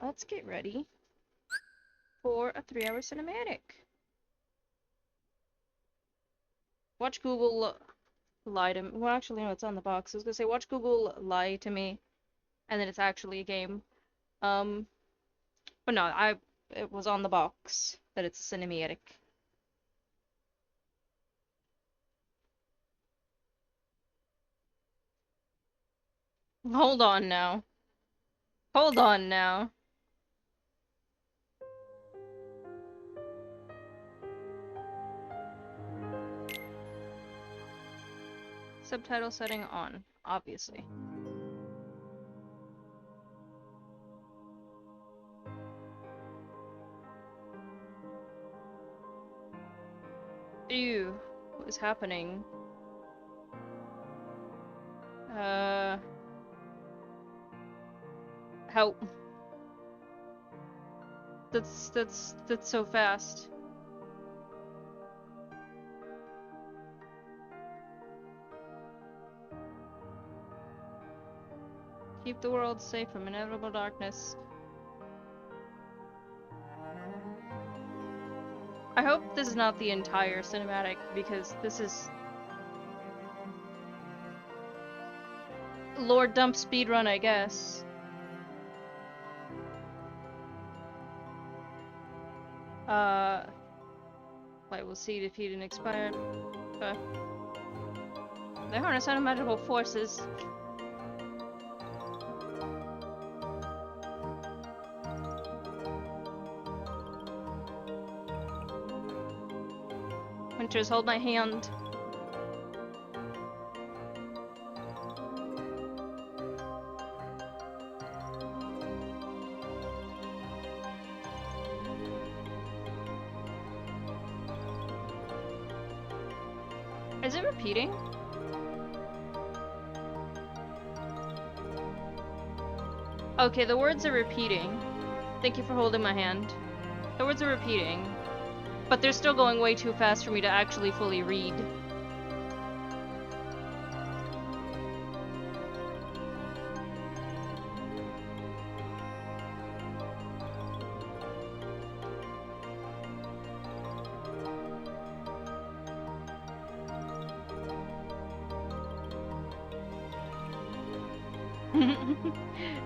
let's get ready for a 3-hour cinematic. Watch Google lie to me. Well, actually, no, it's on the box. I was gonna say, watch Google lie to me, and then it's actually a game. Um, but no, it was on the box that it's a cinematic. Hold on now. Hold on now. Subtitle setting on, obviously. Ew, what is happening? Help. That's so fast. Keep the world safe from inevitable darkness. I hope this is not the entire cinematic, because this is Lord Dump speedrun, I guess. Light will see defeated and expired. They harness unimaginable forces. Winters, hold my hand. Is it repeating? Okay, the words are repeating. Thank you for holding my hand. The words are repeating, but they're still going way too fast for me to actually fully read.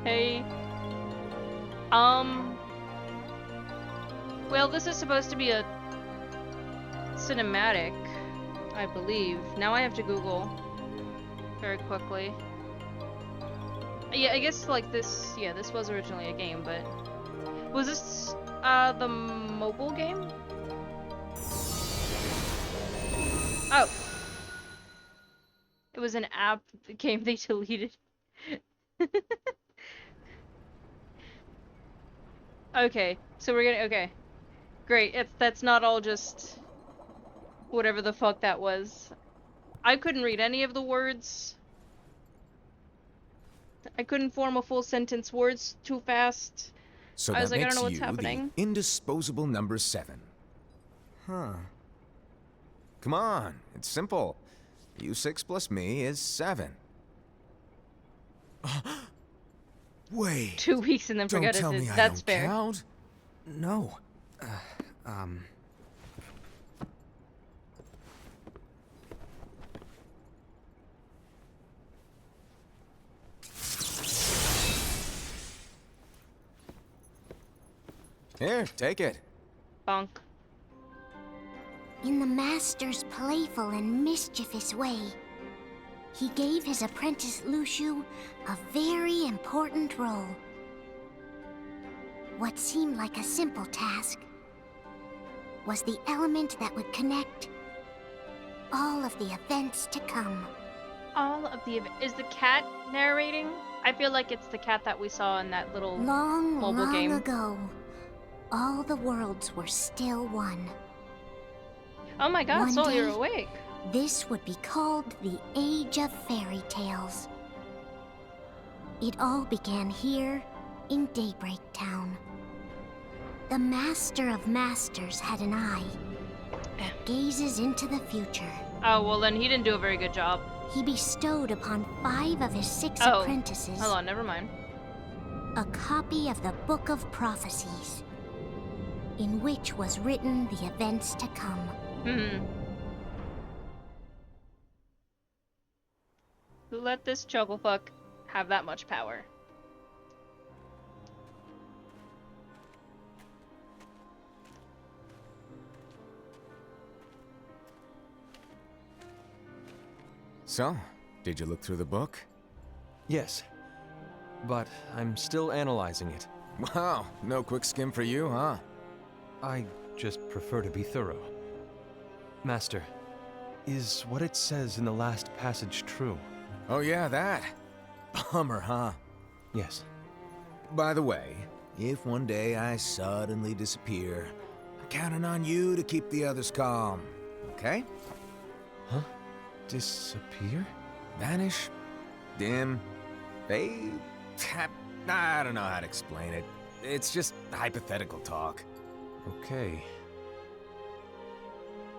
Hey. Well, this is supposed to be a cinematic, I believe. Now I have to Google very quickly. Yeah, I guess like this, yeah, this was originally a game, but was this the mobile game? Oh. It was an app game they deleted. Okay, so we're gonna, okay. Great, that's not all just whatever the fuck that was. I couldn't read any of the words. I couldn't form a full sentence, words too fast. So I was that like, I makes don't know what's you happening. the indisposable number 7. Huh. Come on, it's simple. U6 plus me is 7. Wait. 2 weeks and then Don't forget tell it. me I That's don't fair. count. No. Here, take it. Bonk. In the master's playful and mischievous way, he gave his apprentice Luciu a very important role. What seemed like a simple task was the element that would connect all of the events to come. All of the is the cat narrating? I feel like it's the cat that we saw in that little mobile Long game. ago, all the worlds were still one. Oh my god, One Soul, you're day- awake. This would be called the Age of Fairy Tales. It all began here in Daybreak Town. The Master of Masters had an eye that gazes into the future. Oh, well then he didn't do a very good job. He bestowed upon 5 of his 6 Oh, apprentices hold on, never mind. a copy of the Book of Prophecies, in which was written the events to come. Hmm. Who let this chucklefuck have that much power? So, did you look through the book? Yes, but I'm still analyzing it. Wow, no quick skim for you, huh? I just prefer to be thorough. Master, is what it says in the last passage true? Oh yeah, that. Bummer, huh? Yes. By the way, if one day I suddenly disappear, I'm counting on you to keep the others calm, okay? Huh? Disappear? Vanish, dim, fade. I don't know how to explain it. It's just hypothetical talk. Okay.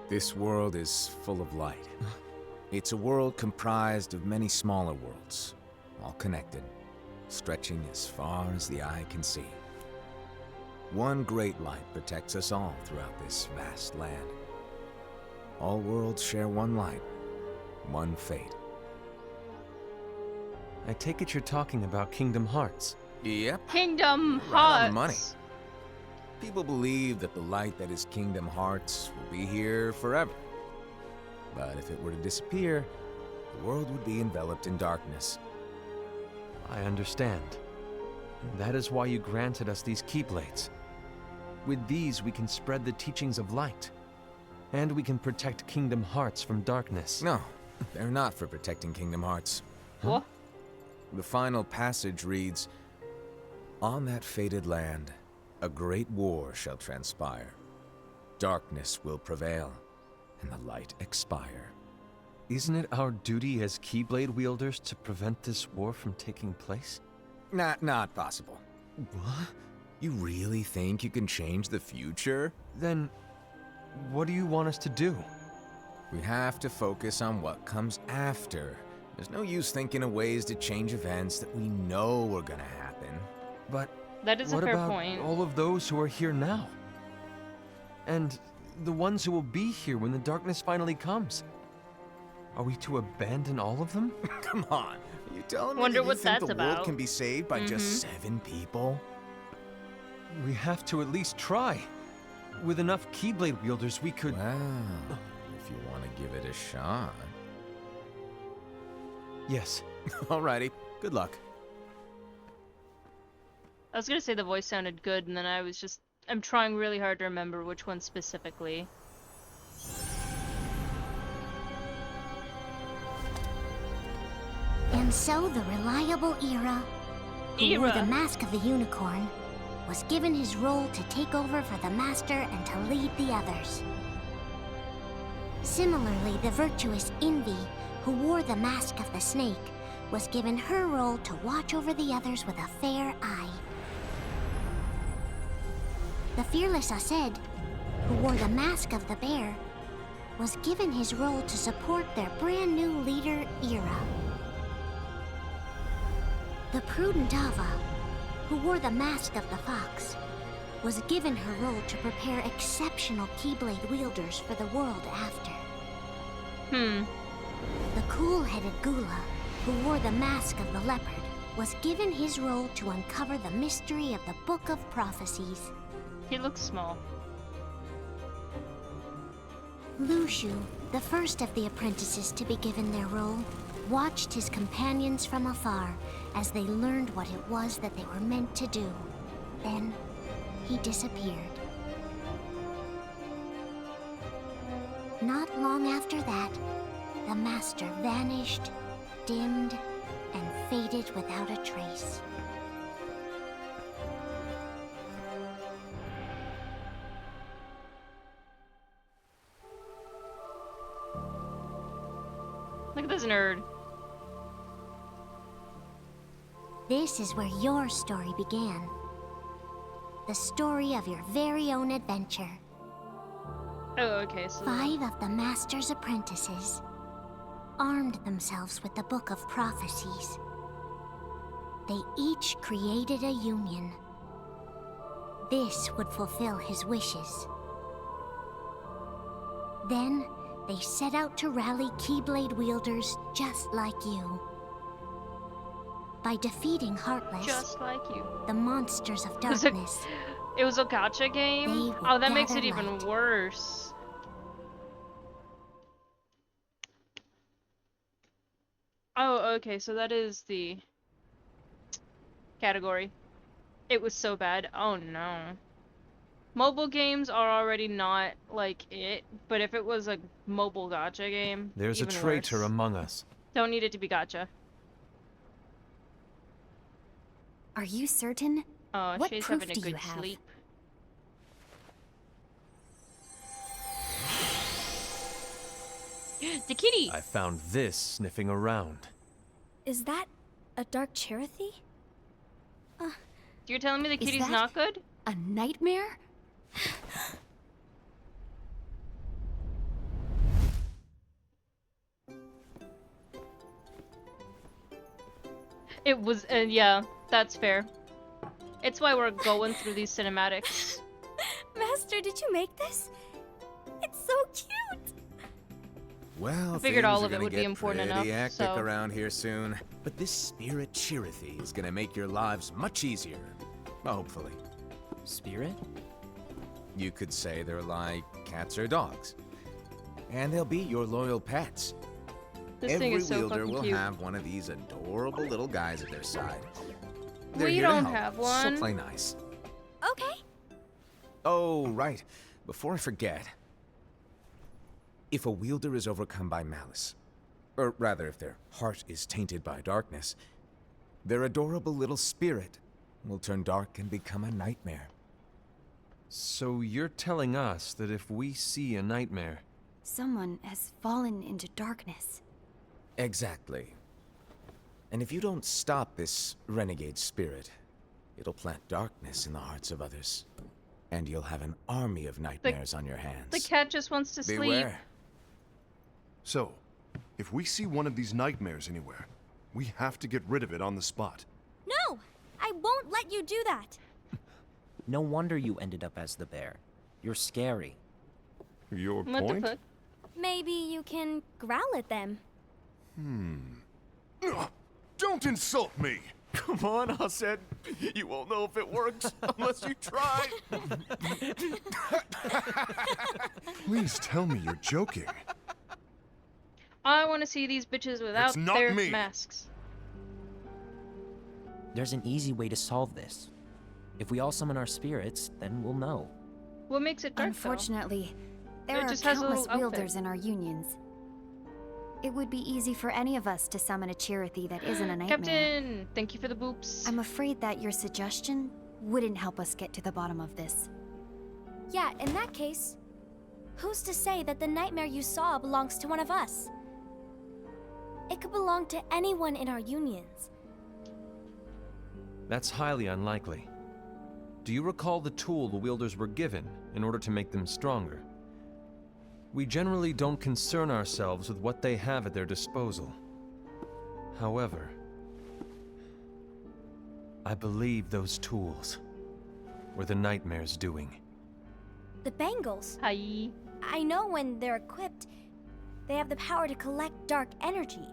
This world is full of light. It's a world comprised of many smaller worlds, all connected, stretching as far as the eye can see. One great light protects us all throughout this vast land. All worlds share one light, one fate. I take it you're talking about Kingdom Hearts. Yep. Kingdom Right on the Hearts. money. People believe that the light that is Kingdom Hearts will be here forever. But if it were to disappear, the world would be enveloped in darkness. I understand. That is why you granted us these Keyblades. With these, we can spread the teachings of light. And we can protect Kingdom Hearts from darkness. No, they're not for protecting Kingdom Hearts. What? The final passage reads, "On that fated land, a great war shall transpire. Darkness will prevail, and the light expire." Isn't it our duty as Keyblade wielders to prevent this war from taking place? Not possible. What? You really think you can change the future? Then, what do you want us to do? We have to focus on what comes after. There's no use thinking of ways to change events that we know are gonna happen. But That is a what fair about point. all of those who are here now? And the ones who will be here when the darkness finally comes? Are we to abandon all of them? Come on, are you telling me Wonder that you what think that's the world about. can be saved by just 7 people? We have to at least try. With enough Keyblade wielders, we could... Well, if you want to give it a shot. Yes. Alrighty, good luck. I was gonna say the voice sounded good, and then I'm trying really hard to remember which one specifically. And so the reliable Era, who wore the mask of the unicorn, was given his role to take over for the Master and to lead the others. Similarly, the virtuous Envy, who wore the mask of the snake, was given her role to watch over the others with a fair eye. The fearless Aced, who wore the mask of the bear, was given his role to support their brand new leader, Era. The prudent Ava, who wore the mask of the fox, was given her role to prepare exceptional Keyblade wielders for the world after. The cool-headed Gula, who wore the mask of the leopard, was given his role to uncover the mystery of the Book of Prophecies. He looks small. Lushu, the first of the apprentices to be given their role, watched his companions from afar as they learned what it was that they were meant to do. Then, he disappeared. Not long after that, the Master vanished, dimmed, and faded without a trace. Look at this nerd. This is where your story began. The story of your very own adventure. Oh, okay, so... 5 of the Master's apprentices armed themselves with the Book of Prophecies. they each created a union. This would fulfill his wishes. Then, they set out to rally Keyblade wielders just like you. By defeating Heartless, Just like you. the monsters of Was it- darkness, It was a gacha game? They will Oh, that makes it gather even light. worse. Oh, okay, so that is the category. It was so bad. Oh no. Mobile games are already not like it, but if it was a mobile gacha game, There's a even traitor worse. among us. Don't need it to be gacha. Are you certain? Oh, What she's proof having a do you good have? sleep. The kitty! I found this sniffing around. Is that a dark Cherothy? You're telling me the Is kitty's that- not good? A nightmare? It was, yeah, that's fair. It's why we're going through these cinematics. Master, did you make this? It's so cute! Well, I figured things all are of it gonna would be get important pretty enough, hectic so- around here soon. But this spirit Chirithy is gonna make your lives much easier. Hopefully. Spirit? You could say they're like cats or dogs. And they'll be your loyal pets. This Every thing is so wielder fucking will cute. have one of these adorable little guys at their side. We here to don't help, have So one. play nice. Okay. Oh, right. Before I forget. If a wielder is overcome by malice, or rather if their heart is tainted by darkness, their adorable little spirit will turn dark and become a nightmare. So you're telling us that if we see a nightmare, Someone has fallen into darkness. Exactly. And if you don't stop this renegade spirit, it'll plant darkness in the hearts of others. And you'll have an army of nightmares on your hands. The cat just wants to sleep. Beware. So, if we see one of these nightmares anywhere, we have to get rid of it on the spot. No! I won't let you do that! No wonder you ended up as the bear. You're scary. Your What point? the fuck? Maybe you can growl at them. Ugh, don't insult me! Come on, Hassan. You won't know if it works unless you try. Please tell me you're joking. I want to see these bitches without It's not their me. masks. There's an easy way to solve this. If we all summon our spirits, then we'll know. What makes it dark, Unfortunately, there It are just has a countless little outfit. wielders in our unions. It would be easy for any of us to summon a Cherothy that isn't a though? nightmare. Captain, thank you for the boops. I'm afraid that your suggestion wouldn't help us get to the bottom of this. Yeah, in that case, who's to say that the nightmare you saw belongs to one of us? It could belong to anyone in our unions. that's highly unlikely. Do you recall the tool the wielders were given in order to make them stronger? We generally don't concern ourselves with what they have at their disposal. However, I believe those tools were the nightmare's doing. The bangles. Hi. I know when they're equipped, they have the power to collect dark energy.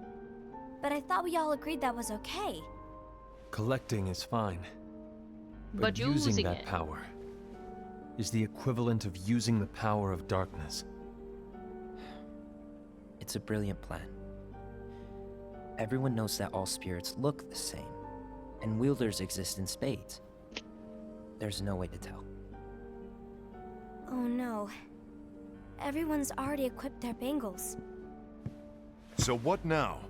But I thought we all agreed that was okay. Collecting is fine. But using using that it. power is the equivalent of using the power of darkness. It's a brilliant plan. Everyone knows that all spirits look the same, and wielders exist in spades. There's no way to tell. Oh no. Everyone's already equipped their bangles. So what now?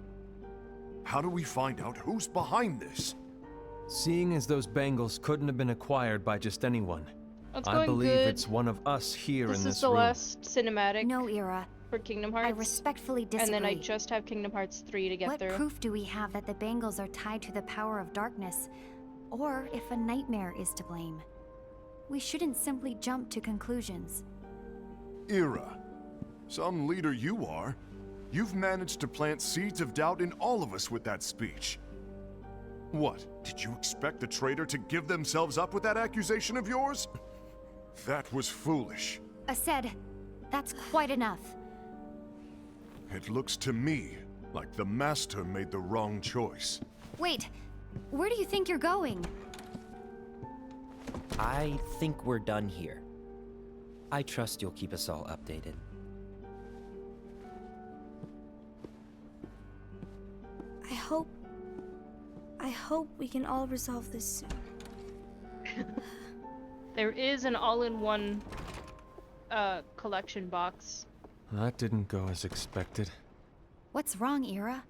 How do we find out who's behind this? Seeing as those bangles couldn't have been acquired by just anyone, It's I going believe good. it's one of us here This in is this the room. last cinematic No, Ira. for Kingdom I Hearts. respectfully disagree. And then I just have Kingdom Hearts 3 to get What through. proof do we have that the bangles are tied to the power of darkness? Or if a nightmare is to blame? We shouldn't simply jump to conclusions. Ira, some leader you are. You've managed to plant seeds of doubt in all of us with that speech. What? Did you expect the traitor to give themselves up with that accusation of yours? That was foolish. Said, that's quite enough. It looks to me like the Master made the wrong choice. Wait, where do you think you're going? I think we're done here. I trust you'll keep us all updated. I hope we can all resolve this soon. There is an all-in-one collection box. That didn't go as expected. What's wrong, Ira?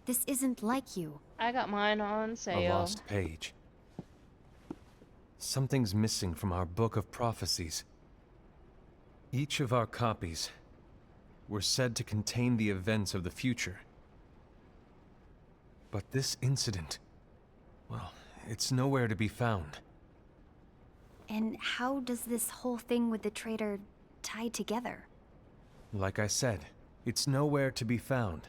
This isn't like you. I got mine on A sale. lost page. Something's missing from our book of prophecies. Each of our copies were said to contain the events of the future. But this incident, well, it's nowhere to be found. And how does this whole thing with the traitor tie together? Like I said, it's nowhere to be found.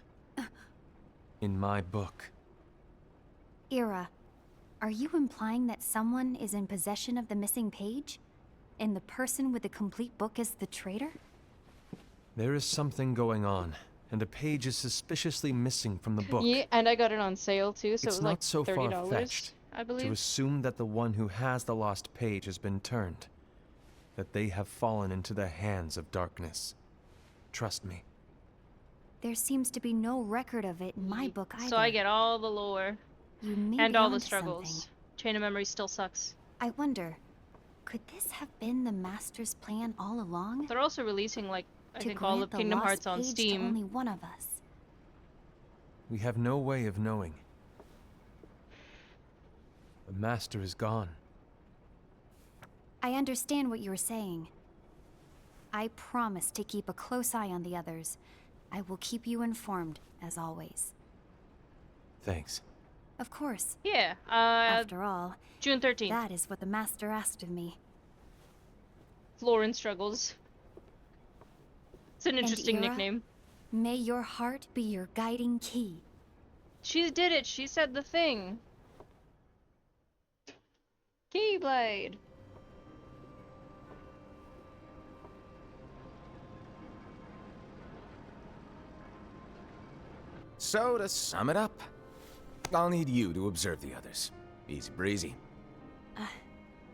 In my book. Ira, are you implying that someone is in possession of the missing page? And the person with the complete book is the traitor? There is something going on, and a page is suspiciously missing from the book. Yeah, and I got it on sale too, so It's it was not like so $30, far-fetched I to believe. assume that the one who has the lost page has been turned. That they have fallen into the hands of darkness. Trust me. There seems to be no record of it in my book either. So I get all the lore You may and be all the onto struggles. something. Chain of Memory still sucks. I wonder, could this have been the Master's plan all along? They're also releasing like I To think all grant of the Kingdom lost Hearts on page to Steam. only one of us. We have no way of knowing. The Master is gone. I understand what you were saying. I promise to keep a close eye on the others. I will keep you informed, as always. Thanks. Of course. Yeah, After all, June 13th. that is what the Master asked of me. Florin Struggles. It's an interesting Ira? nickname. May your heart be your guiding key. She did it. She said the thing. Keyblade. So, to sum it up, I'll need you to observe the others. Easy breezy.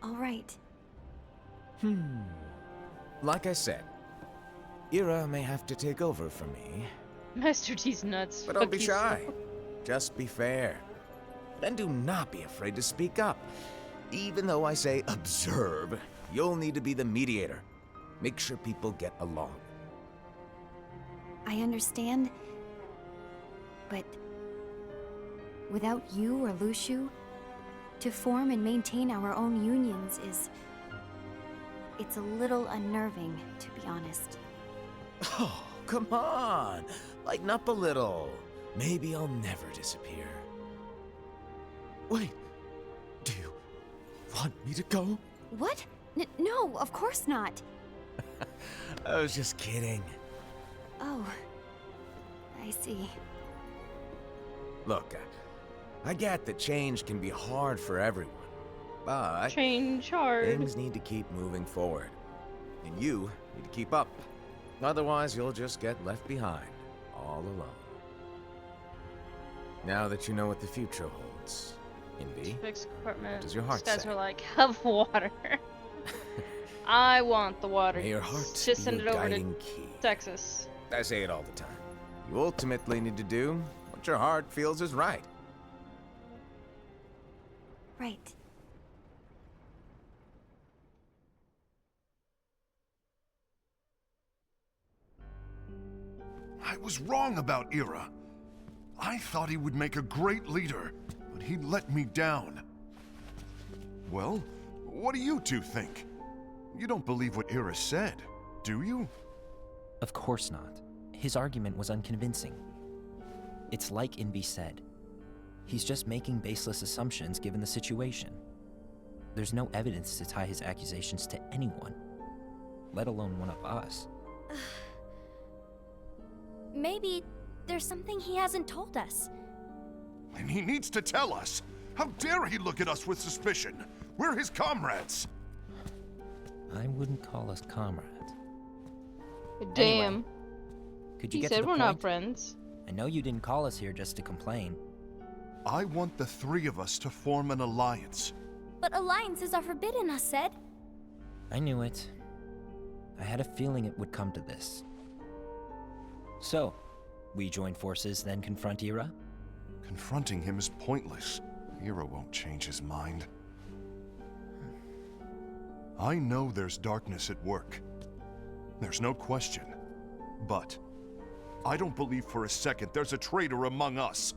All right. Like I said, Ira may have to take over for me, Master T's nuts. but don't Fuck be you, shy. Slow. Just be fair. And do not be afraid to speak up. Even though I say observe, you'll need to be the mediator. Make sure people get along. I understand. But without you or Luciu, to form and maintain our own unions is... It's a little unnerving, to be honest. Oh, come on. Lighten up a little. Maybe I'll never disappear. Wait. Do you want me to go? What? No, of course not. I was just kidding. Oh, I see. Look, I get that change can be hard for everyone, but Change hard. things need to keep moving forward. And you need to keep up. Otherwise, you'll just get left behind, all alone. Now that you know what the future holds, Envy, Fix compartment. What does your heart These guys say? were like, have water. I want the water. may your heart Just be send your it over to guiding key. Texas. I say it all the time. You ultimately need to do what your heart feels is right. Right. I was wrong about Ira. I thought he would make a great leader, but he let me down. Well, what do you two think? You don't believe what Ira said, do you? Of course not. His argument was unconvincing. It's like Invi said. He's just making baseless assumptions given the situation. There's no evidence to tie his accusations to anyone, let alone one of us. Maybe there's something he hasn't told us. And he needs to tell us. How dare he look at us with suspicion? We're his comrades. I wouldn't call us comrades. Damn. Anyway, could you He get said to the we're point? not friends. I know you didn't call us here just to complain. I want the three of us to form an alliance. But alliances are forbidden, us said. I knew it. I had a feeling it would come to this. So, we join forces, then confront Ira? Confronting him is pointless. Ira won't change his mind. I know there's darkness at work. There's no question. But I don't believe for a second there's a traitor among us.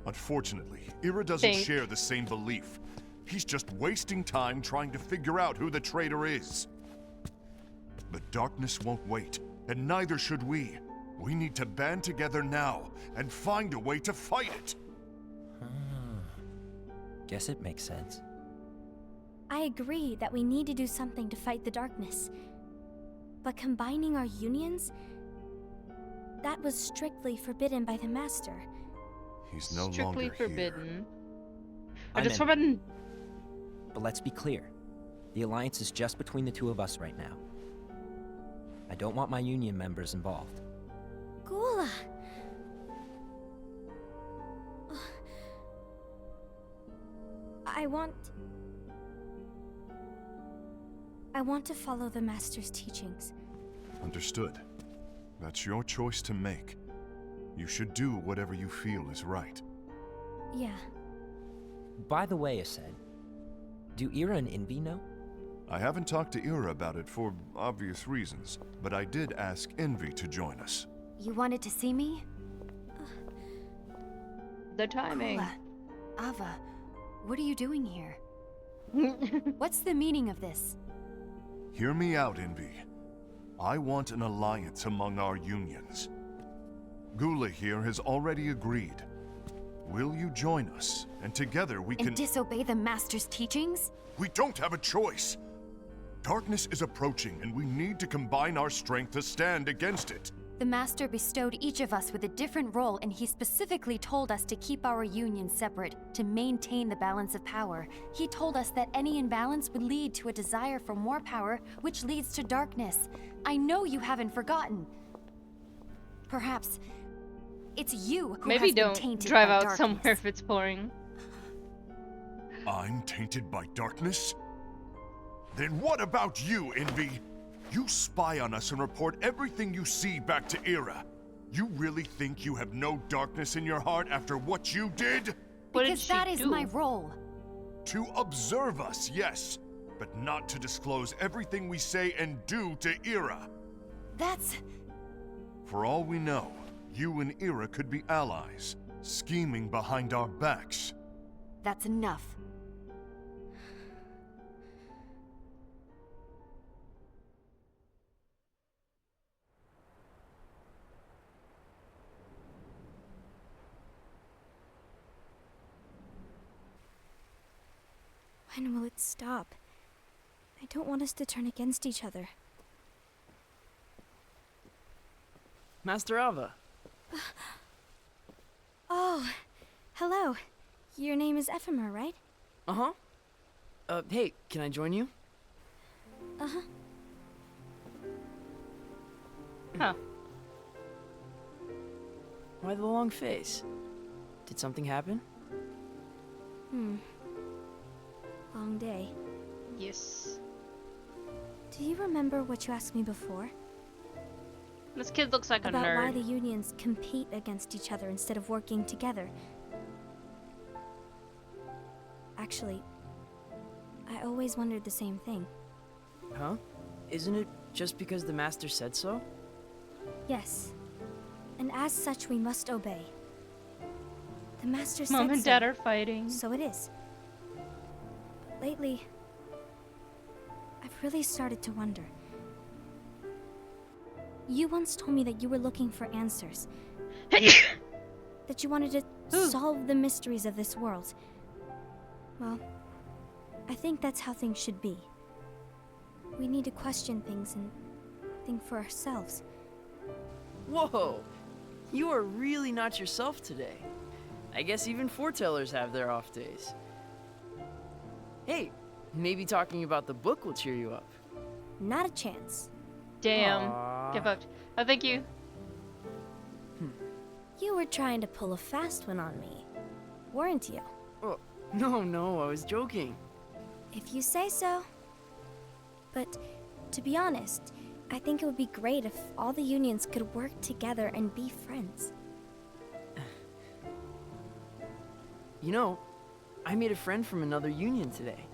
Unfortunately, Ira doesn't share the same belief. He's just wasting time trying to figure out who the traitor is. But darkness won't wait, and neither should we. We need to band together now and find a way to fight it. Guess it makes sense. I agree that we need to do something to fight the darkness. But combining our unions? That was strictly forbidden by the Master. He's no Strictly longer forbidden. here. Or I'm just in. forbidden. But let's be clear. The alliance is just between the two of us right now. I don't want my union members involved. Gula! I want to follow the Master's teachings. Understood. That's your choice to make. You should do whatever you feel is right. Yeah. By the way, Ased, do Ira and Envy know? I haven't talked to Ira about it for obvious reasons, but I did ask Envy to join us. You wanted to see me? The timing. Kula, Ava, what are you doing here? What's the meaning of this? Hear me out, Envy. I want an alliance among our unions. Gula here has already agreed. Will you join us? And together we can— And disobey the Master's teachings? We don't have a choice! Darkness is approaching, and we need to combine our strength to stand against it. The Master bestowed each of us with a different role, and he specifically told us to keep our union separate, to maintain the balance of power. He told us that any imbalance would lead to a desire for more power, which leads to darkness. I know you haven't forgotten. Perhaps it's you who Maybe has been don't tainted drive by out darkness. somewhere if it's pouring. I'm tainted by darkness? Then what about you, Envy? You spy on us and report everything you see back to Ira. You really think you have no darkness in your heart after what you did? What did Because she that is do? my role. To observe us, yes, but not to disclose everything we say and do to Ira. That's... For all we know, you and Ira could be allies, scheming behind our backs. that's enough. When will it stop? I don't want us to turn against each other. Master Ava. Oh, hello. Your name is Ephemer, right? Uh-huh. Hey, can I join you? Uh-huh. Huh. Why the long face? Did something happen? Long day. Yes. Do you remember what you asked me before? This kid looks like a About why nerd. the unions compete against each other instead of working together. Actually, I always wondered the same thing. Huh? Isn't it just because the Master said so? Yes. And as such, we must obey. The Master said Mom and so, Dad are fighting. so it is. But lately, I've really started to wonder. You once told me that you were looking for answers. That you wanted to solve the mysteries of this world. Well, I think that's how things should be. We need to question things and think for ourselves. Whoa! You are really not yourself today. I guess even foretellers have their off days. Hey, maybe talking about the book will cheer you up. Not a chance. Damn. Aww. Get fucked. Oh, thank you. You were trying to pull a fast one on me, weren't you? Oh, no, I was joking. If you say so. But to be honest, I think it would be great if all the unions could work together and be friends. You know, I made a friend from another union today.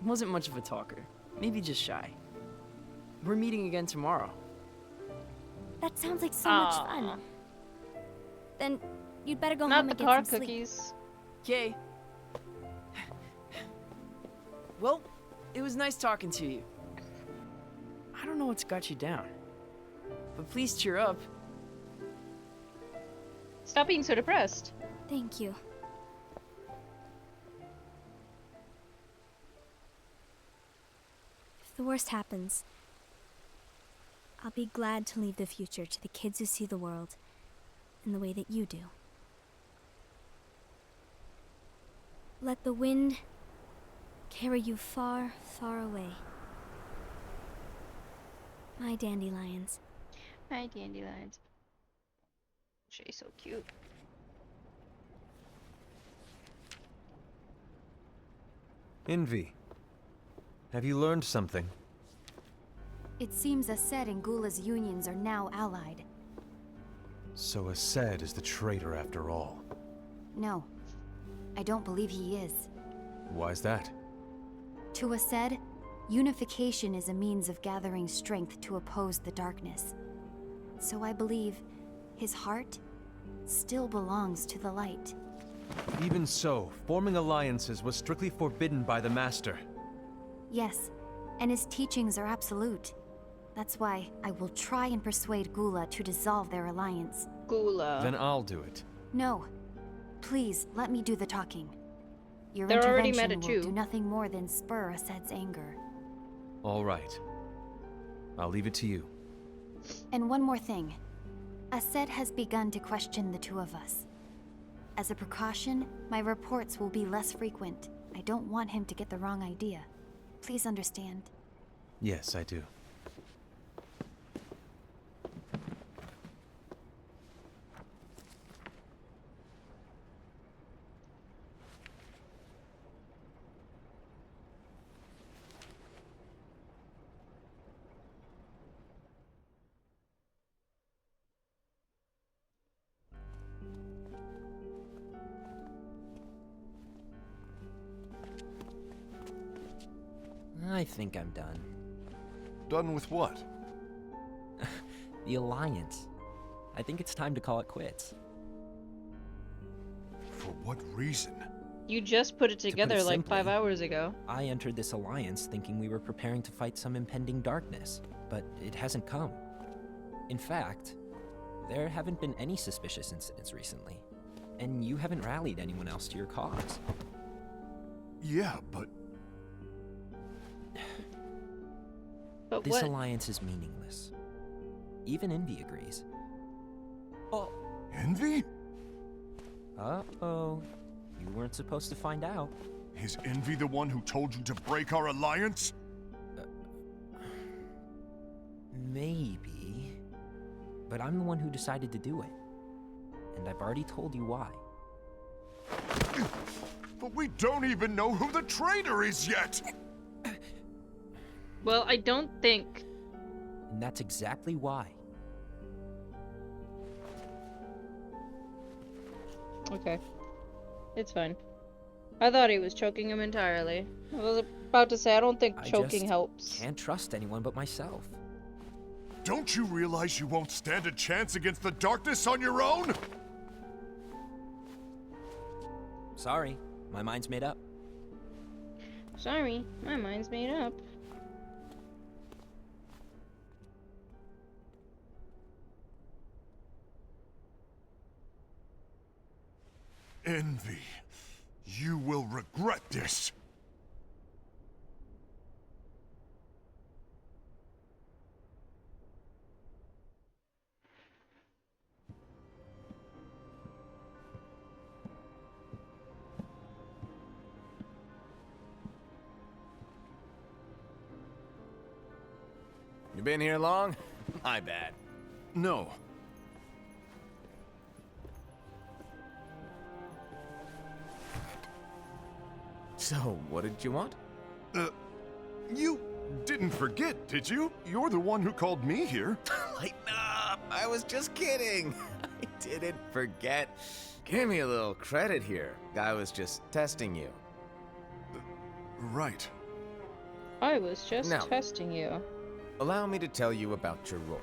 Wasn't much of a talker, maybe just shy. We're meeting again tomorrow. That sounds like so much fun. Then you'd better go Not home the and get car some cookies. Okay. Well, it was nice talking to you. I don't know what's got you down, but please cheer up. Stop being so depressed. sleep. Thank you. If the worst happens, I'll be glad to leave the future to the kids who see the world in the way that you do. Let the wind carry you far, far away. My dandelions. Hi, dandelions. She's so cute. Envy. Have you learned something? It seems Ased and Gula's unions are now allied. So Ased is the traitor after all. No, I don't believe he is. Why's that? To Ased, unification is a means of gathering strength to oppose the darkness. So I believe his heart still belongs to the light. Even so, forming alliances was strictly forbidden by the Master. Yes, and his teachings are absolute. That's why I will try and persuade Gula to dissolve their alliance. Gula. Then I'll do it. No. Please, let me do the talking. Your They're already intervention mad at will you. do nothing more than spur Ased's anger. All right. I'll leave it to you. And one more thing. Ased has begun to question the two of us. As a precaution, my reports will be less frequent. I don't want him to get the wrong idea. Please understand. Yes, I do. I think I'm done. Done with what? The Alliance. I think it's time to call it quits. For what reason? You just put it put it together like simply, 5 hours ago. I entered this alliance thinking we were preparing to fight some impending darkness, but it hasn't come. In fact, there haven't been any suspicious incidents recently, and you haven't rallied anyone else to your cause. Yeah, but But This what? alliance is meaningless. Even Envy agrees. Oh, Envy? uh-oh. You weren't supposed to find out. Is Envy the one who told you to break our alliance? Maybe. But I'm the one who decided to do it. And I've already told you why. But we don't even know who the traitor is yet! Well, I don't think. And that's exactly why. Okay. It's fine. I thought he was choking him entirely. I was about to say, I don't think I choking just helps. Can't trust anyone but myself. Don't you realize you won't stand a chance against the darkness on your own? Sorry, my mind's made up. Sorry, my mind's made up. Envy, you will regret this. You been here long? My bad. No. So, what did you want? You didn't forget, did you? You're the one who called me here. Lighten up! I was just kidding. I didn't forget. Give me a little credit here. I was just testing you. Right. I was just Now. testing you. Allow me to tell you about your role.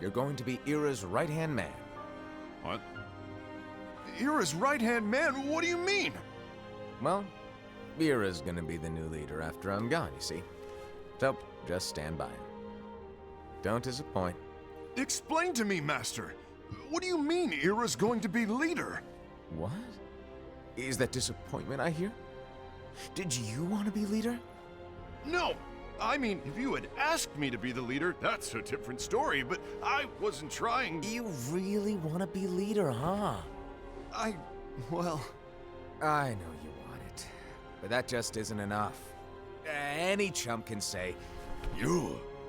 You're going to be Ira's right-hand man. What? Ira's right-hand man? What do you mean? Well, Ira's gonna be the new leader after I'm gone, you see. So, just stand by. Don't disappoint. Explain to me, Master. What do you mean Ira's going to be leader? What? Is that disappointment I hear? Did you want to be leader? No! I mean, if you had asked me to be the leader, that's a different story, but I wasn't trying. You really want to be leader, huh? Well... I know you want it, but that just isn't enough. Any chump can say,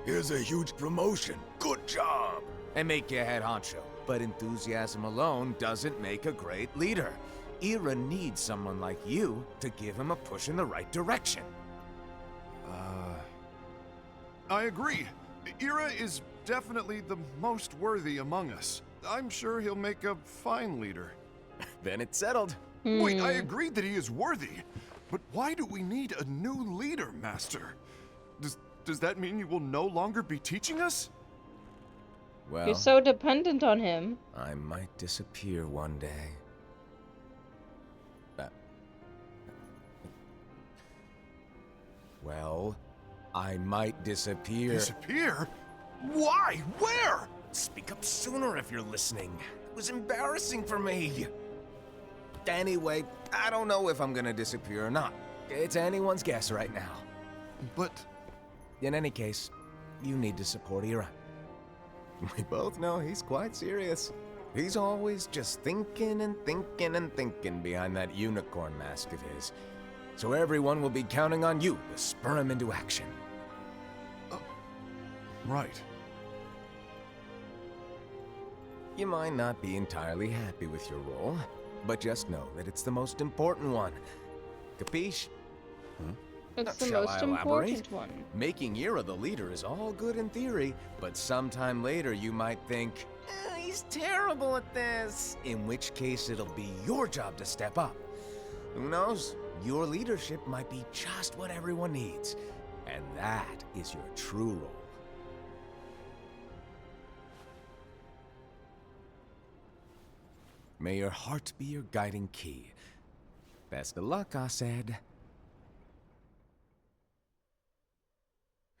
here's a huge promotion, good job, and make you head honcho. But enthusiasm alone doesn't make a great leader. Ira needs someone like you to give him a push in the right direction. I agree. Ira is definitely the most worthy among us. I'm sure he'll make a fine leader. Then it's settled. Wait, I agreed that he is worthy. But why do we need a new leader, Master? Does that mean you will no longer be teaching us? Well, You're so dependent on him. I might disappear one day. Well, I might disappear. Disappear? Why? Where? Speak up sooner if you're listening. It was embarrassing for me. Anyway, I don't know if I'm gonna disappear or not. It's anyone's guess right now. But... In any case, you need to support Ira. We both know he's quite serious. He's always just thinking and thinking and thinking behind that unicorn mask of his. So everyone will be counting on you to spur him into action. Right. You might not be entirely happy with your role, but just know that it's the most important one. Capiche? It's the Shall most I elaborate? important one. Making Ira the leader is all good in theory, but sometime later you might think, he's terrible at this. In which case it'll be your job to step up. Who knows? Your leadership might be just what everyone needs. And that is your true role. May your heart be your guiding key. Best of luck, I said.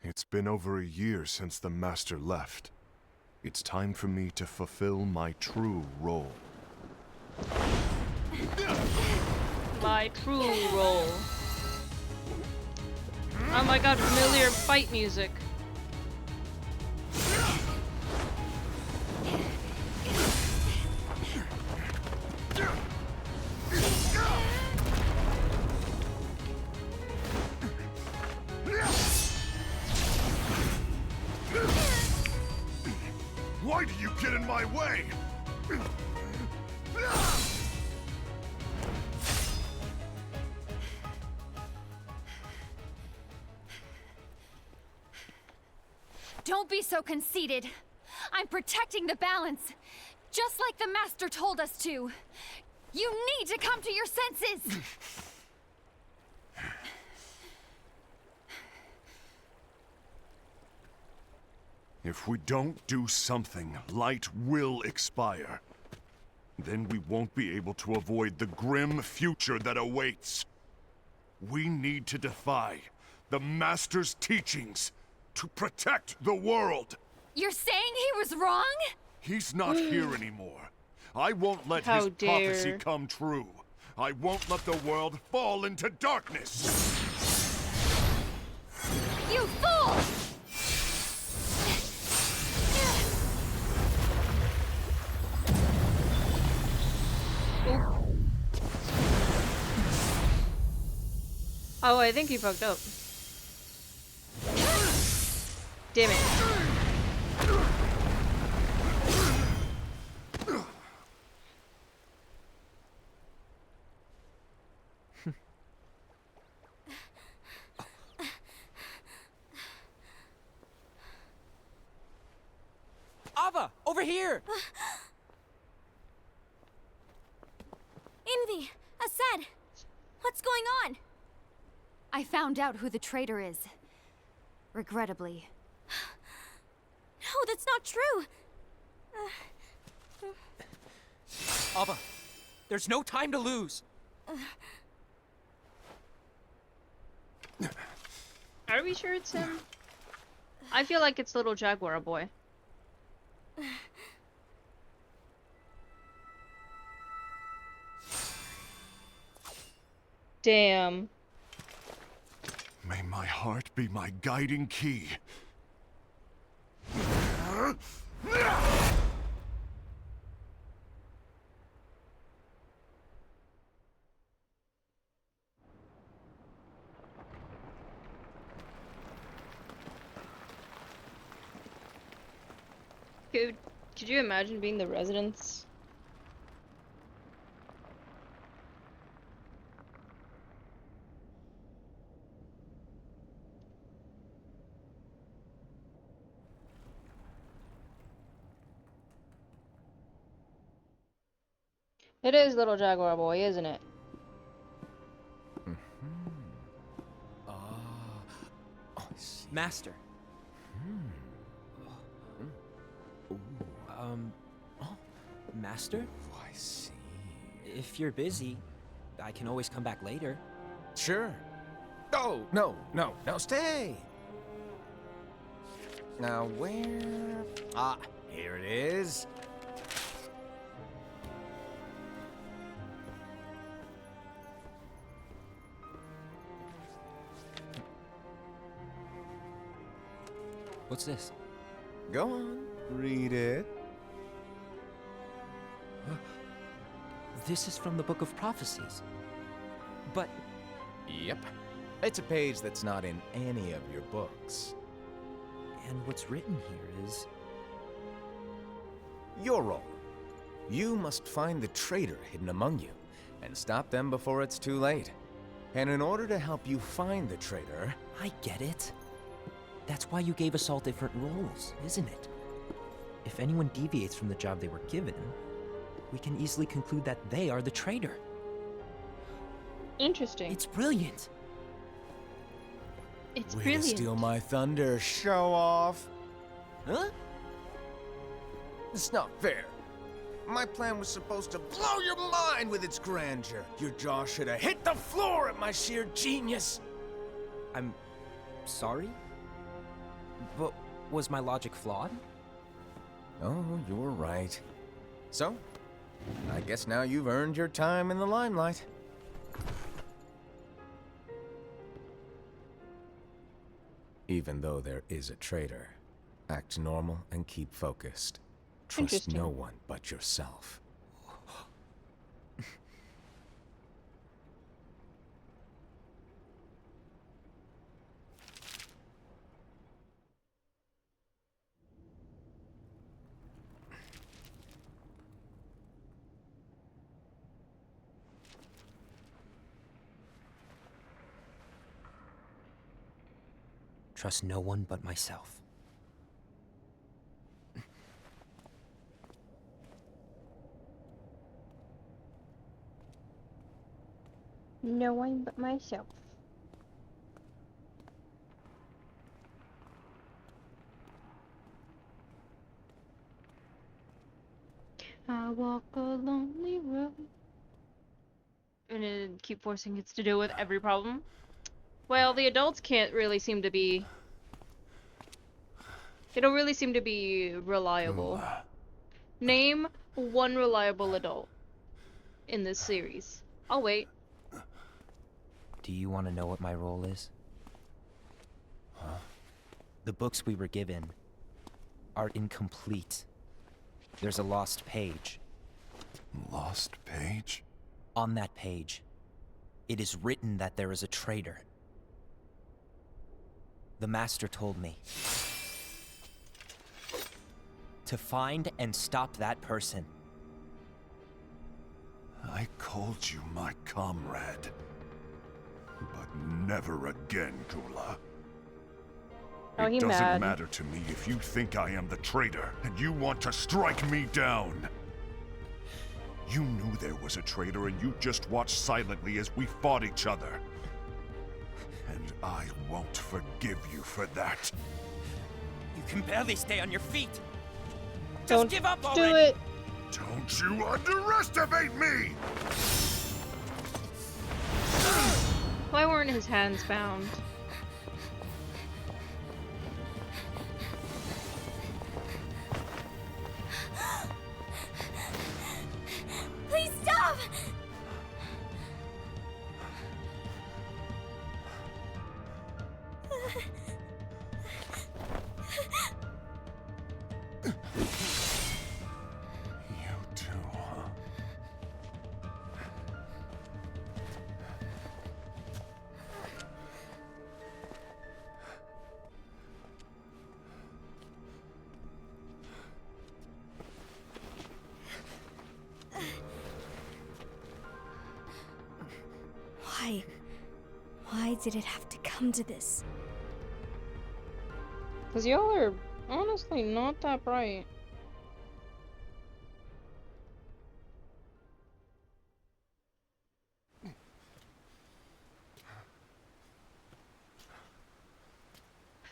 It's been over a year since the Master left. It's time for me to fulfill my true role. My true role. Oh my god, familiar fight music. Why do you get in my way? Don't be so conceited. I'm protecting the balance, just like the Master told us to. You need to come to your senses! If we don't do something, light will expire. Then we won't be able to avoid the grim future that awaits. We need to defy the Master's teachings to protect the world. You're saying he was wrong? He's not here anymore. I won't let How his prophecy dare. come true. I won't let the world fall into darkness. You fool! Oh, I think he fucked up. Damn it. Ava, over here! Envy! Ased! What's going on? I found out who the traitor is. Regrettably. No, that's not true! Ava, there's no time to lose. Are we sure it's him? I feel like it's little Jaguar boy. Damn. May my heart be my guiding key. Could you imagine being the residents? It is little Jaguar boy, isn't it? Master. Master? Oh, I see. If you're busy, I can always come back later. Sure. Oh, no, stay! Now, where... Ah, here it is. What's this? Go on, read it. This is from the Book of Prophecies. But Yep. It's a page that's not in any of your books. and what's written here is Your role. You must find the traitor hidden among you, and stop them before it's too late. And in order to help you find the traitor... I get it. That's why you gave us all different roles, isn't it? If anyone deviates from the job they were given, we can easily conclude that they are the traitor. Interesting. It's brilliant. It's Way brilliant. to steal my thunder, show off. Huh? It's not fair. My plan was supposed to blow your mind with its grandeur. Your jaw should have hit the floor at my sheer genius. I'm sorry? But was my logic flawed? Oh, you're right. So, I guess now you've earned your time in the limelight. Even though there is a traitor, act normal and keep focused. Trust Interesting. no one but yourself. Trust no one but myself. No one but myself. I walk a lonely road. And it keep forcing it to deal with every problem. Well, the adults can't really seem to be... They don't really seem to be reliable. Name one reliable adult in this series. I'll wait. Do you want to know what my role is? Huh? The books we were given are incomplete. There's a lost page. Lost page? On that page, it is written that there is a traitor. The Master told me. to find and stop that person. I called you my comrade. But never again, Gula. Oh, he It doesn't mad. matter to me if you think I am the traitor and you want to strike me down. You knew there was a traitor and you just watched silently as we fought each other. And I won't forgive you for that. You can barely stay on your feet. Don't Just give up do already. it. Don't you underestimate me! Why weren't his hands bound? Please stop! You too, huh? Why? Why did it have to come to this? Because y'all are honestly not that bright.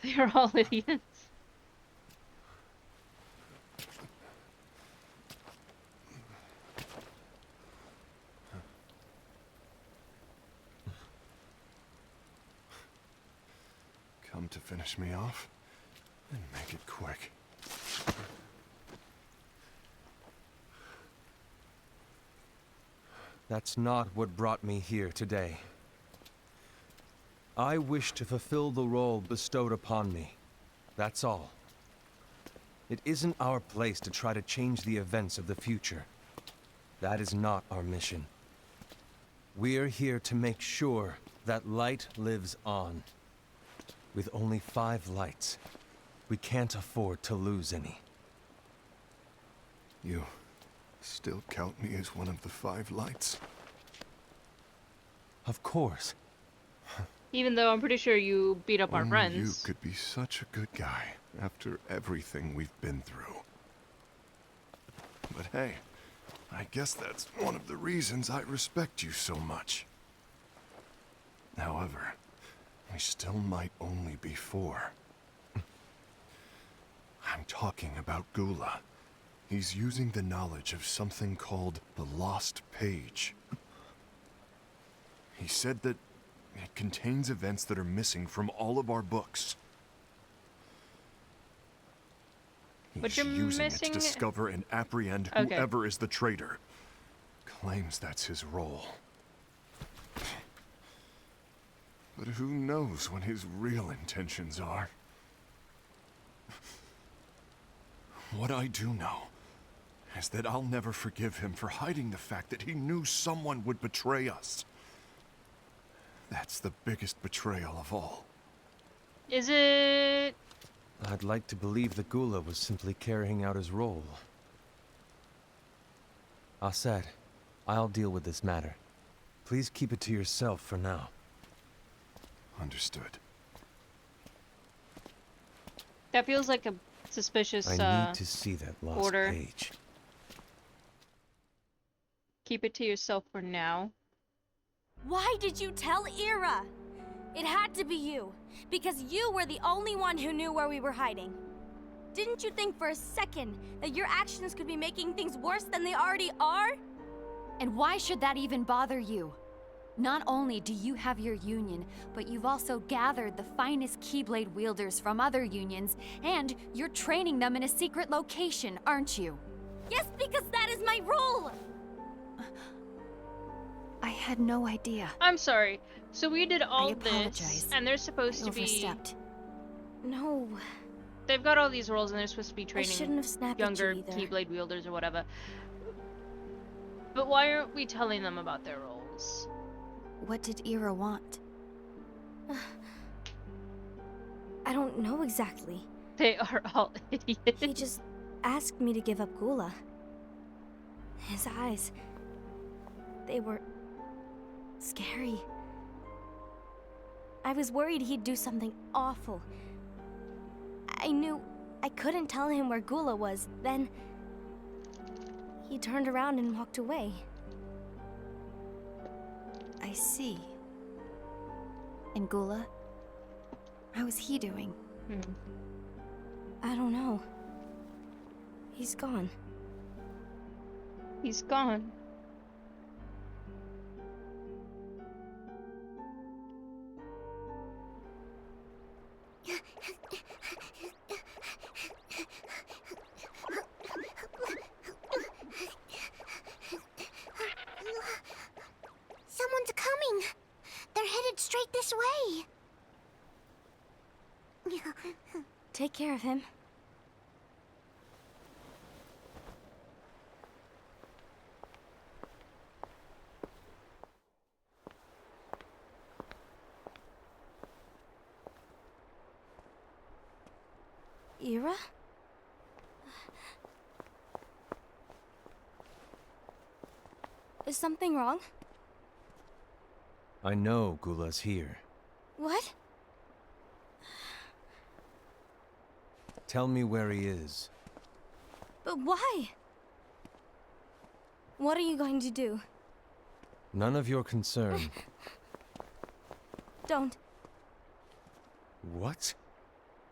They're all idiots. Come to finish me off? Then make it quick. That's not what brought me here today. I wish to fulfill the role bestowed upon me. That's all. It isn't our place to try to change the events of the future. That is not our mission. We're here to make sure that light lives on. With only 5 lights, we can't afford to lose any. You still count me as one of the 5 lights? Of course. Even though I'm pretty sure you beat up our Only friends. you could be such a good guy after everything we've been through. But hey, I guess that's one of the reasons I respect you so much. However, we still might only be 4. I'm talking about Gula. He's using the knowledge of something called the Lost Page. He said that it contains events that are missing from all of our books. But He's you're using it missing- to discover and apprehend Okay. whoever is the traitor. Claims that's his role. But who knows what his real intentions are? What I do know is that I'll never forgive him for hiding the fact that he knew someone would betray us. That's the biggest betrayal of all. Is it... I'd like to believe that Gula was simply carrying out his role. Aset, I'll deal with this matter. Please keep it to yourself for now. Understood. That feels like a suspicious, I need to see that lost order. page. Keep it to yourself for now. Why did you tell Ira? It had to be you, because you were the only one who knew where we were hiding. Didn't you think for a second that your actions could be making things worse than they already are? And why should that even bother you? Not only do you have your union, but you've also gathered the finest Keyblade wielders from other unions, and you're training them in a secret location, aren't you? Yes, because that is my role! I had no idea. I'm sorry. So we did all I this, apologize. and they're supposed I to be... overstepped. No, They've got all these roles, and they're supposed to be I training shouldn't have snapped at younger you either. Keyblade wielders or whatever. But why aren't we telling them about their roles? What did Ira want? I don't know exactly. They are all idiots. He just asked me to give up Gula. His eyes, they were scary. I was worried he'd do something awful. I knew I couldn't tell him where Gula was. Then he turned around and walked away. I see. And Gula? How is he doing? I don't know. He's gone. He's gone. Someone's coming. They're headed straight this way. Take care of him. Ira? Is something wrong? I know Gula's here. What? Tell me where he is. But why? What are you going to do? None of your concern. Don't. What?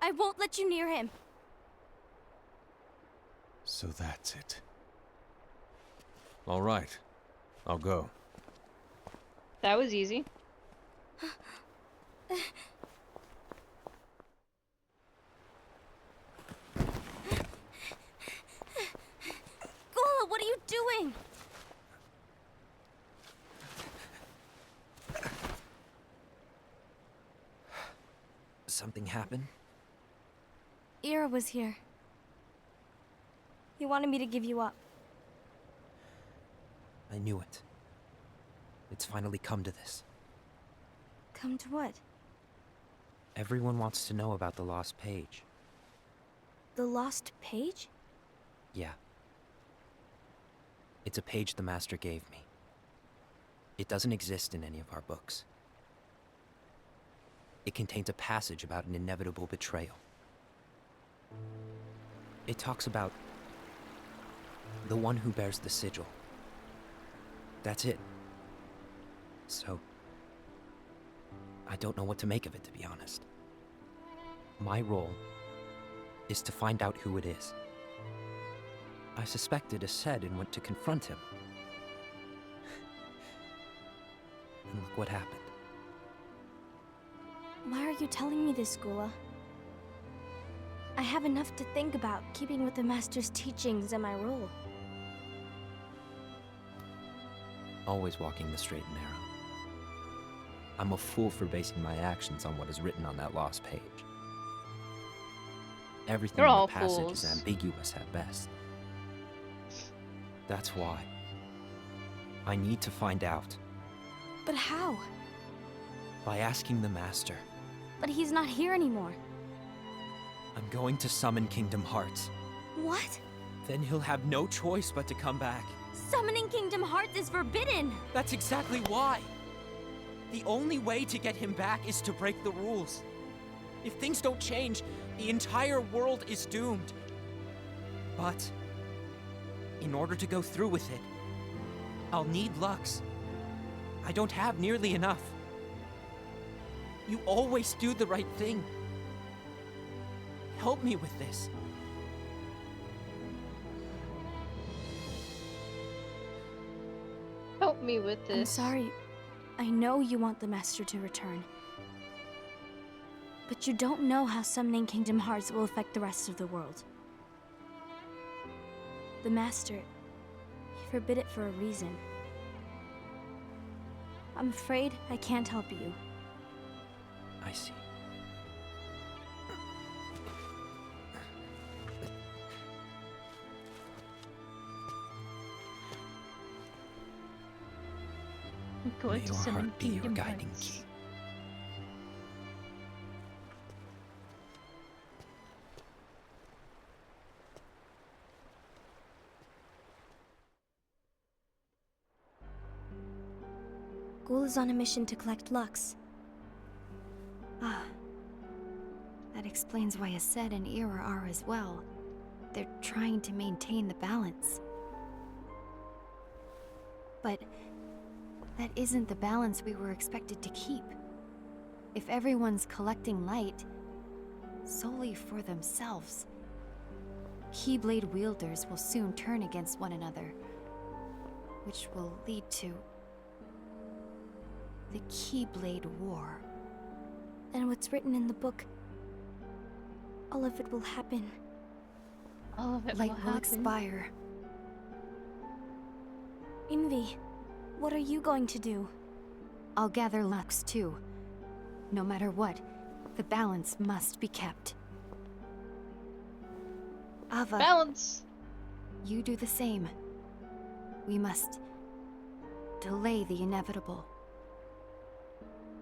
I won't let you near him. So that's it. All right. I'll go. That was easy. Gula, what are you doing? Something happened? Ira was here. He wanted me to give you up. I knew it. It's finally come to this. Come to what? Everyone wants to know about the lost page. The lost page? Yeah. It's a page the Master gave me. It doesn't exist in any of our books. It contains a passage about an inevitable betrayal. It talks about the one who bears the sigil. That's it. So, I don't know what to make of it, to be honest. My role is to find out who it is. I suspected Ased and went to confront him. And look what happened. Why are you telling me this, Gula? I have enough to think about, keeping with the Master's teachings and my role. Always walking the straight and narrow. I'm a fool for basing my actions on what is written on that lost page. Everything They're in all the passage fools. is ambiguous at best. That's why I need to find out But how? by asking the Master. But he's not here anymore. I'm going to summon Kingdom Hearts. What? Then he'll have no choice but to come back. Summoning Kingdom Hearts is forbidden! That's exactly why. The only way to get him back is to break the rules. If things don't change, the entire world is doomed. But in order to go through with it, I'll need Lux. I don't have nearly enough. You always do the right thing. Help me with this. Help me with this. I'm sorry. I know you want the Master to return. But you don't know how summoning Kingdom Hearts will affect the rest of the world. The Master, he forbid it for a reason. I'm afraid I can't help you. I see. I'm going May to your summon heart be your Kingdom guiding Hearts. key. Ghoul is on a mission to collect Lux. Ah. That explains why Aset and Ira are as well. They're trying to maintain the balance. But that isn't the balance we were expected to keep. If everyone's collecting light solely for themselves, Keyblade wielders will soon turn against one another, which will lead to the Keyblade War. And what's written in the book, all of it will happen. All of it Light will will happen. expire. Envy, what are you going to do? I'll gather Lux too. No matter what, the balance must be kept. Ava, Balance! you do the same. We must delay the inevitable.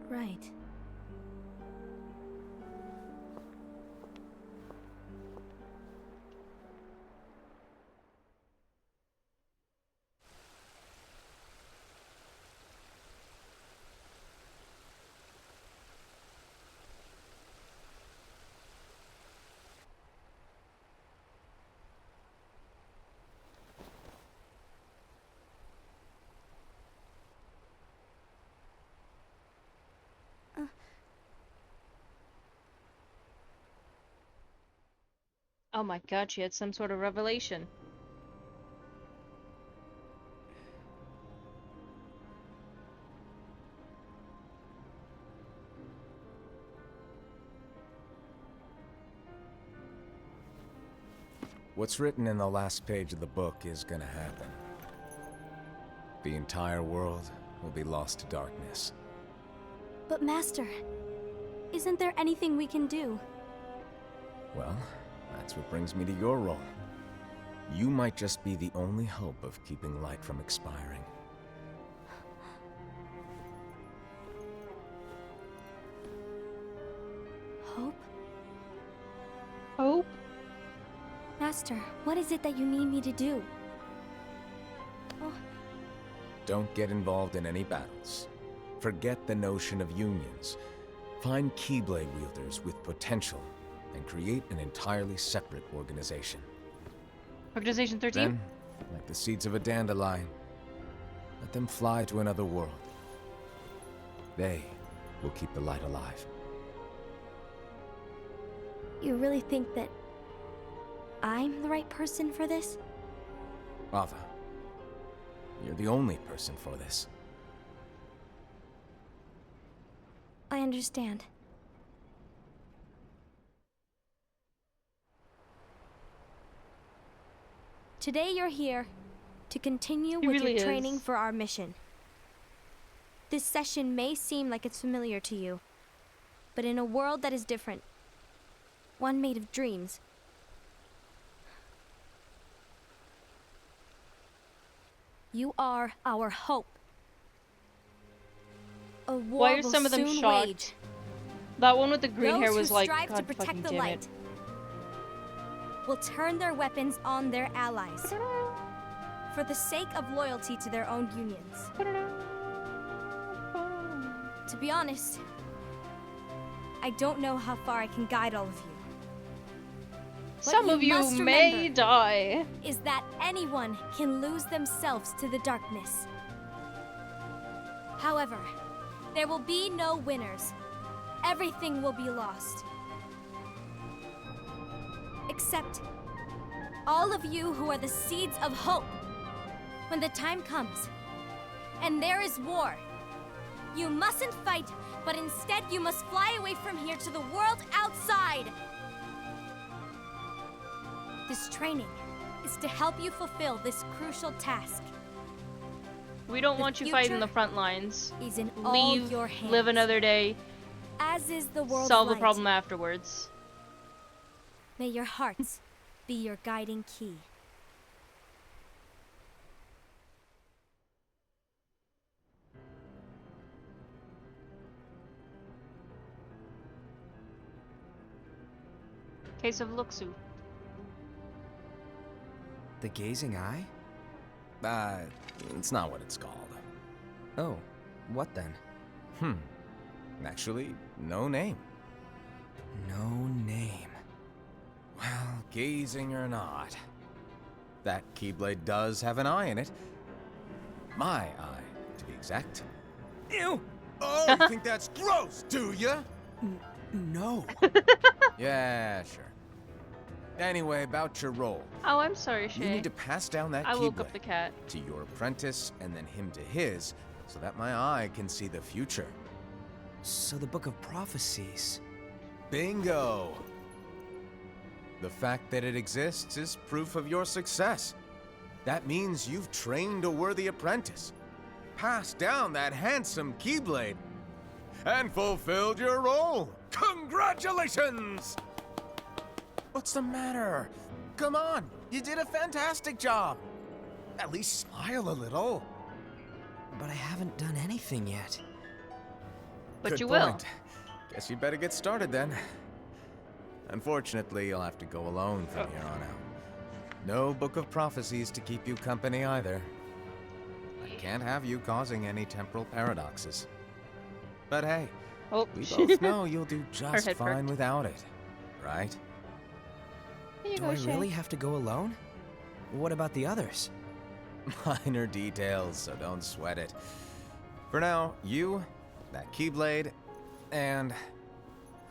Right. Oh my god, she had some sort of revelation. What's written in the last page of the book is gonna happen. The entire world will be lost to darkness. But Master, isn't there anything we can do? Well, that's what brings me to your role. You might just be the only hope of keeping light from expiring. Hope? Hope? Master, what is it that you need me to do? Oh, Don't get involved in any battles. Forget the notion of unions. Find Keyblade wielders with potential and create an entirely separate organization. Organization 13? Then, like the seeds of a dandelion, let them fly to another world. They will keep the light alive. you really think that I'm the right person for this? Ava, you're the only person for this. I understand. Today you're here to continue He with really your training is. for our mission. This session may seem like it's familiar to you, but in a world that is different, one made of dreams, you are our hope. A war Why are will some of them soon shocked? wage. That one with the green Those hair who was like, strive to God protect fucking the damn light it. will turn their weapons on their allies for the sake of loyalty to their own unions. To be honest, I don't know how far I can guide all of you. What Some of you must may remember die. is that anyone can lose themselves to the darkness. However, there will be no winners. Everything will be lost. Except all of you who are the seeds of hope. When the time comes, and there is war, you mustn't fight, but instead you must fly away from here to the world outside. This training is to help you fulfill this crucial task. We don't The want you fighting future the front lines. is in all Leave, your hands. live another day, As is the world's solve the light. problem afterwards. May your hearts be your guiding key. Case of Luxu. The Gazing Eye? It's not what it's called. Oh, What then? Actually, no name. No name. Well, gazing or not, that Keyblade does have an eye in it. My eye, to be exact. Ew! Oh, you think that's gross, do ya? No. Yeah, sure. Anyway, about your role. Oh, I'm sorry, Shay. You need to pass down that I woke up the Keyblade cat. to your apprentice and then him to his, so that my eye can see the future. So the Book of Prophecies. Bingo! The fact that it exists is proof of your success. That means you've trained a worthy apprentice, passed down that handsome Keyblade, and fulfilled your role. Congratulations! What's the matter? Come on, you did a fantastic job. At least smile a little. But I haven't done anything yet. But Good you will. point. Guess you better get started then. Unfortunately, you'll have to go alone from here on out. No Book of Prophecies to keep you company either. I can't have you causing any temporal paradoxes. But hey, Oh, we both know you'll do Her just head fine perked. without it, right? Here you Do go, I Shay. really have to go alone? What about the others? Minor details, so don't sweat it. For now, you, that Keyblade, and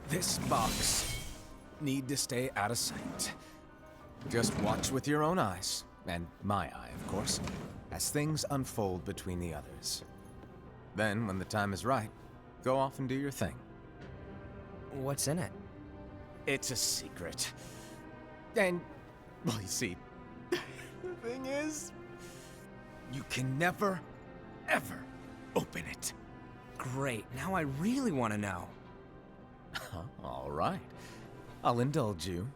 this box need to stay out of sight. Just watch with your own eyes, and my eye, of course, as things unfold between the others. Then, when the time is right, go off and do your thing. What's in it? It's a secret. And, well, you see, the thing is, you can never, ever open it. Great, now I really want to know. All right. I'll indulge you.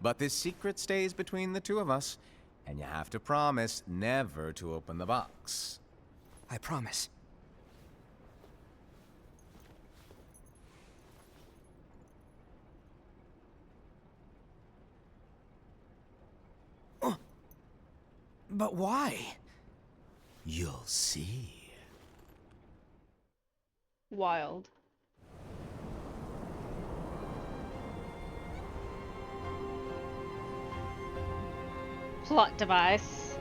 But this secret stays between the two of us, and you have to promise never to open the box. I promise. But why? You'll see. Wild. Plot device.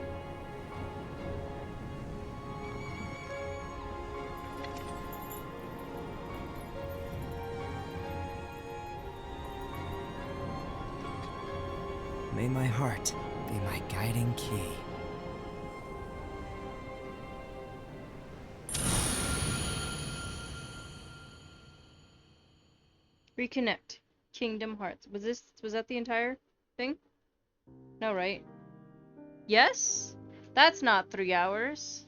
May my heart be my guiding key. Reconnect. Kingdom Hearts. Was that the entire thing? No, right? Yes? That's not 3 hours.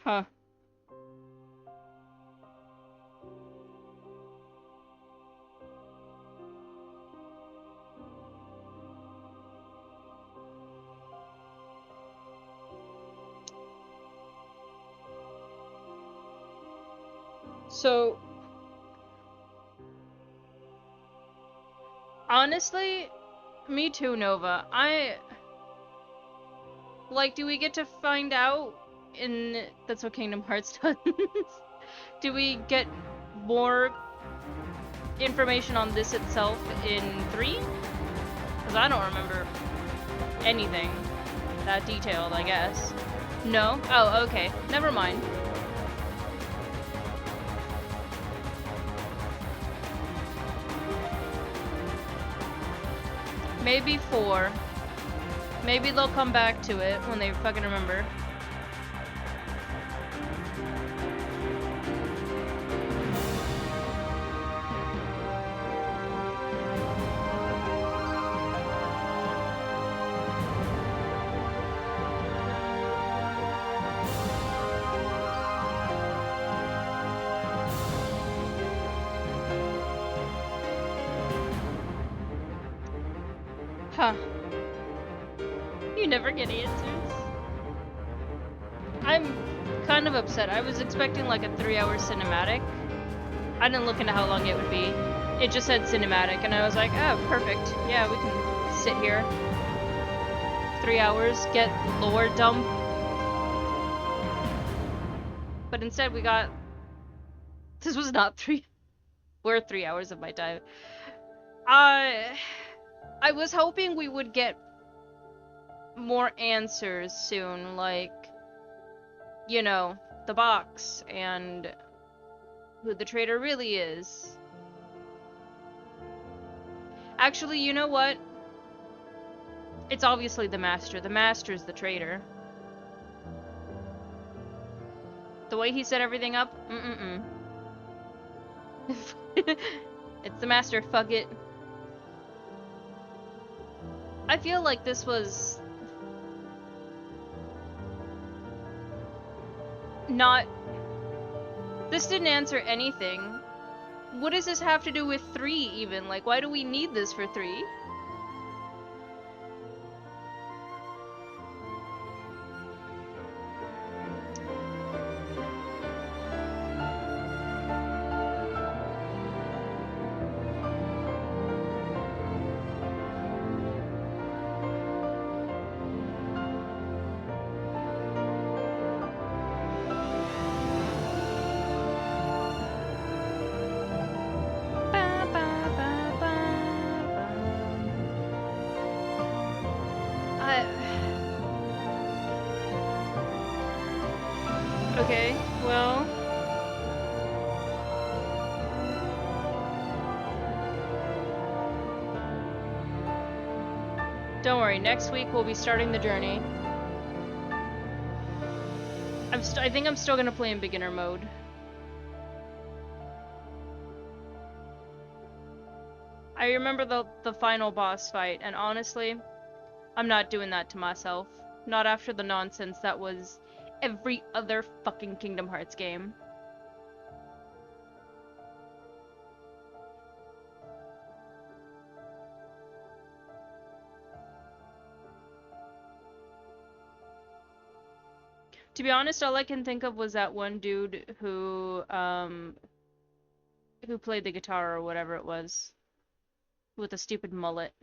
Huh. So, honestly, me too, Nova. Do we get to find out in... That's what Kingdom Hearts does. Do we get more information on this itself in 3? Because I don't remember anything that detailed, I guess. No? Oh, okay. Never mind. Maybe 4. Maybe they'll come back to it when they fucking remember. Huh. You never get answers. I'm kind of upset. I was expecting like a 3-hour cinematic. I didn't look into how long it would be. It just said cinematic, and I was like, oh, perfect. Yeah, we can sit here. 3 hours, get lore dump. But instead we got... This was not 3... We're 3 hours of my time. I was hoping we would get more answers soon, like, you know, the box, and who the traitor really is. Actually, you know what? It's obviously the Master. The Master's the traitor. The way he set everything up? It's the Master, fuck it. I feel like this was... not... This didn't answer anything. What does this have to do with 3 even? Like, why do we need this for 3? Okay, well... Don't worry, next week we'll be starting the journey. I think I'm still gonna play in beginner mode. I remember the final boss fight, and honestly, I'm not doing that to myself. Not after the nonsense that was every other fucking Kingdom Hearts game. To be honest, all I can think of was that one dude who played the guitar or whatever it was. With a stupid mullet.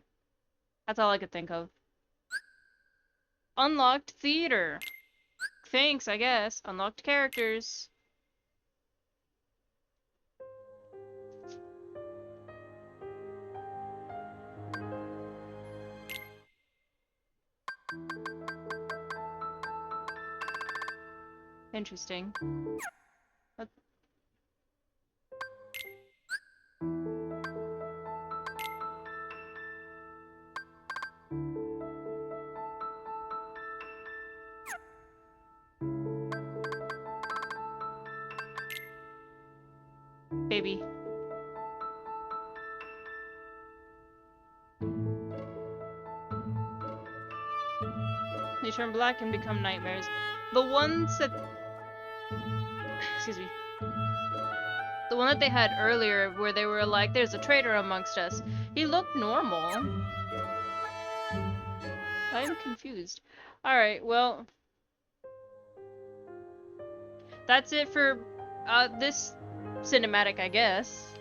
That's all I could think of. Unlocked theater. Thanks, I guess. Unlocked characters. Interesting. What? Baby. They turn black and become nightmares. The ones that... Excuse me. The one that they had earlier where they were like, there's a traitor amongst us. He looked normal. I'm confused. Alright, well... That's it for this cinematic, I guess.